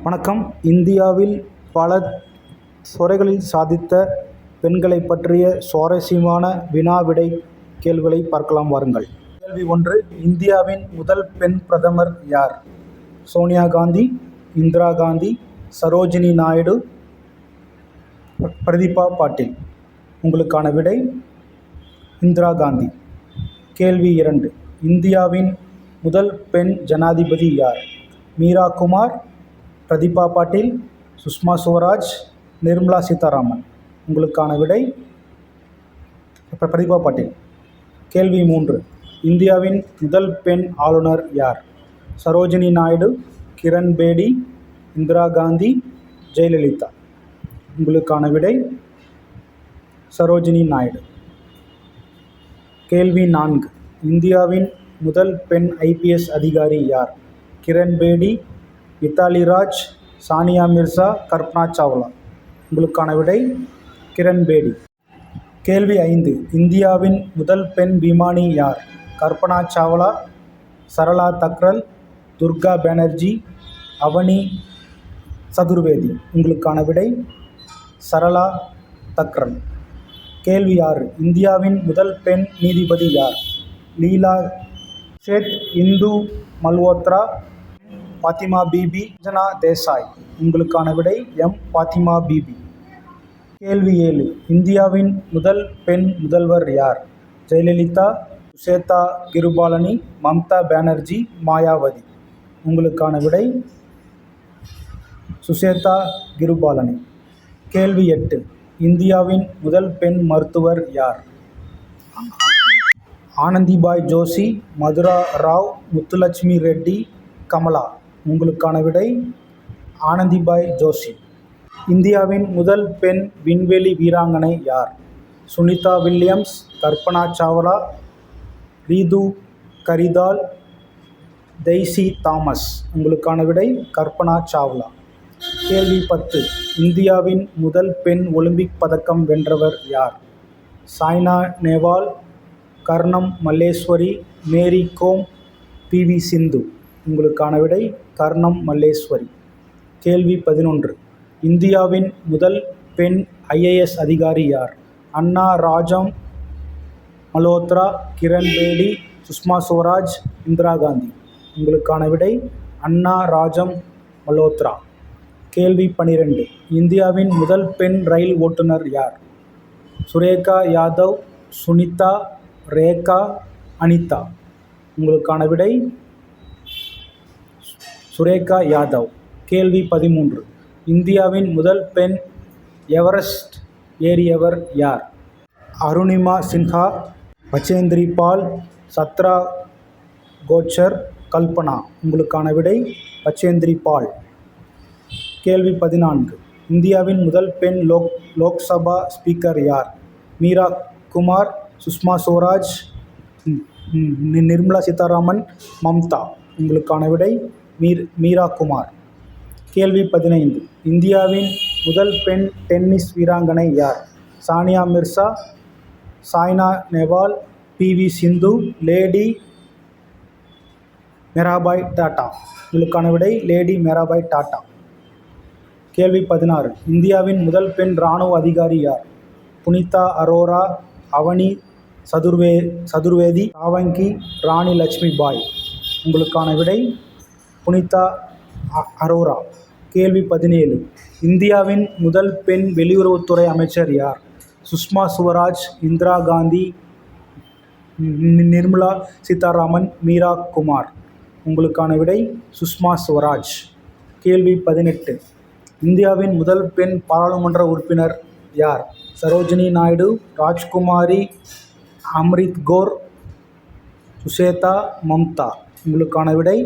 வணக்கம். இந்தியாவில் பல துறைகளில் சாதித்த பெண்களைப் பற்றிய சுவாரஸ்யமான வினா விடை கேள்விகளை பார்க்கலாம் வாருங்கள். கேள்வி 1. இந்தியாவின் முதல் பெண் பிரதமர் யார்? சோனியா காந்தி, இந்திரா காந்தி, சரோஜினி நாயுடு, பிரதிபா பாட்டீல். உங்களுக்கான விடை இந்திரா காந்தி. கேள்வி 2. இந்தியாவின் முதல் பெண் ஜனாதிபதி யார்? மீரா குமார், பிரதிபா பாட்டீல், சுஷ்மா ஸ்வராஜ், நிர்மலா சீதாராமன். உங்களுக்கான விடை பிரதிபா பாட்டீல். கேள்வி 3. இந்தியாவின் முதல் பெண் ஆளுநர் யார்? சரோஜினி நாயுடு, கிரண் பேடி, இந்திரா காந்தி, ஜெயலலிதா. உங்களுக்கான விடை சரோஜினி நாயுடு. கேள்வி 4. இந்தியாவின் முதல் பெண் IPS அதிகாரி யார்? கிரண் பேடி, மித்தாலி ராஜ், சானியா மிர்சா, கல்பனா சாவ்லா. உங்களுக்கான விடை கிரண் பேடி. கேள்வி 5. இந்தியாவின் முதல் பெண் விமானி யார்? கல்பனா சாவ்லா, சரளா தக்ரல், துர்கா பானர்ஜி, அவனி சதுர்வேதி. உங்களுக்கான விடை சரளா தக்ரல். கேள்வி 6. இந்தியாவின் முதல் பெண் நீதிபதி யார்? லீலா சேத், இந்து மல்ஹோத்ரா, பாத்திமா பீபி, ரஞ்சனா தேசாய். உங்களுக்கான விடை பாத்திமா பீபி. கேள்வி 7. இந்தியாவின் முதல் பெண் முதல்வர் யார்? ஜெயலலிதா, சுஷேதா கிருபாலனி, மம்தா பானர்ஜி, மாயாவதி. உங்களுக்கான விடை சுஷேதா கிருபாலனி. கேள்வி 8. இந்தியாவின் முதல் பெண் மருத்துவர் யார்? ஆனந்திபாய் ஜோஷி, மதுரா ராவ், முத்துலட்சுமி ரெட்டி, கமலா. உங்களுக்கான விடை ஆனந்திபாய் ஜோஷி. இந்தியாவின் முதல் பெண் விண்வெளி வீராங்கனை யார்? சுனிதா வில்லியம்ஸ், கல்பனா சாவ்லா, ரீது கரிதால், டெய்சி தாமஸ். உங்களுக்கான விடை கல்பனா சாவ்லா. கேள்வி 10. இந்தியாவின் முதல் பெண் ஒலிம்பிக் பதக்கம் வென்றவர் யார்? சாய்னா நேவால், கர்ணம் மல்லேஸ்வரி, மேரி கோம், PV சிந்து. உங்களுக்கான விடை கர்ணம் மல்லேஸ்வரி. கேள்வி 11. இந்தியாவின் முதல் பெண் IAS அதிகாரி யார்? அன்னா ராஜம் மல்ஹோத்ரா, கிரண் பேடி, சுஷ்மா ஸ்வராஜ், இந்திரா காந்தி. உங்களுக்கான விடை அன்னா ராஜம் மல்ஹோத்ரா. கேள்வி 12. இந்தியாவின் முதல் பெண் ரயில் ஓட்டுநர் யார்? சுரேகா யாதவ், சுனிதா, ரேகா, அனிதா. உங்களுக்கான விடை சுரேகா யாதவ். கேள்வி 13. இந்தியாவின் முதல் பெண் எவரெஸ்ட் ஏறியவர் யார்? அருணிமா சின்ஹா, பச்சேந்திரி பால், சத்ரா கோச்சர், கல்பனா. உங்களுக்கான விடை பச்சேந்திரி பால். கேள்வி 14. இந்தியாவின் முதல் பெண் லோக்சபா ஸ்பீக்கர் யார்? மீரா குமார், சுஷ்மா ஸ்வராஜ், நிர்மலா சீதாராமன், மம்தா. உங்களுக்கான விடை மீரா குமார். கேள்வி 15. இந்தியாவின் முதல் பெண் டென்னிஸ் வீராங்கனை யார்? சானியா மிர்சா, சாய்னா நேவால், PV சிந்து, லேடி மீராபாய் டாட்டா. உங்களுக்கான விடை லேடி மீராபாய் டாட்டா. கேள்வி 16. இந்தியாவின் முதல் பெண் இராணுவ அதிகாரி யார்? புனிதா அரோரா, அவனி சதுர்வேதி, ராவங்கி, ராணி லட்சுமி பாய். உங்களுக்கான விடை புனிதா அரோரா. கேள்வி 17. இந்தியாவின் முதல் பெண் வெளியுறவுத்துறை அமைச்சர் யார்? சுஷ்மா ஸ்வராஜ், இந்திரா காந்தி, நிர்மலா சீதாராமன், மீரா குமார். உங்களுக்கான விடை சுஷ்மா ஸ்வராஜ். கேள்வி 18. இந்தியாவின் முதல் பெண் பாராளுமன்ற உறுப்பினர் யார்? சரோஜினி நாயுடு, ராஜ்குமாரி, அம்ரித் கௌர், சுஷேதா, மம்தா. உங்களுக்கான விடை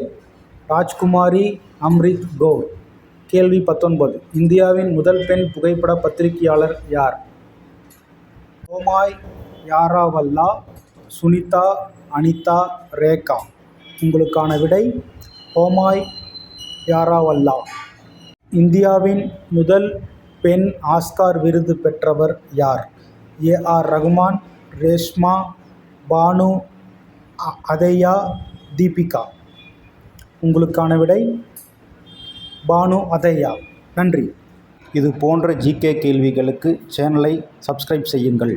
ராஜ்குமாரி, அம்ரித் கௌர். கேள்வி 19. இந்தியாவின் முதல் பெண் புகைப்பட பத்திரிகையாளர் யார்? ஹோமாய் யாராவல்லா, சுனிதா, அனிதா, ரேகா. உங்களுக்கான விடை ஹோமாய் யாராவல்லா. இந்தியாவின் முதல் பெண் ஆஸ்கார் விருது பெற்றவர் யார்? AR ரகுமான், ரேஷ்மா, பானு அதேயா, தீபிகா. உங்களுக்கான விடை பானு அதய்யா. நன்றி. இது போன்ற ஜிகே கேள்விகளுக்கு சேனலை சப்ஸ்கிரைப் செய்யுங்கள்.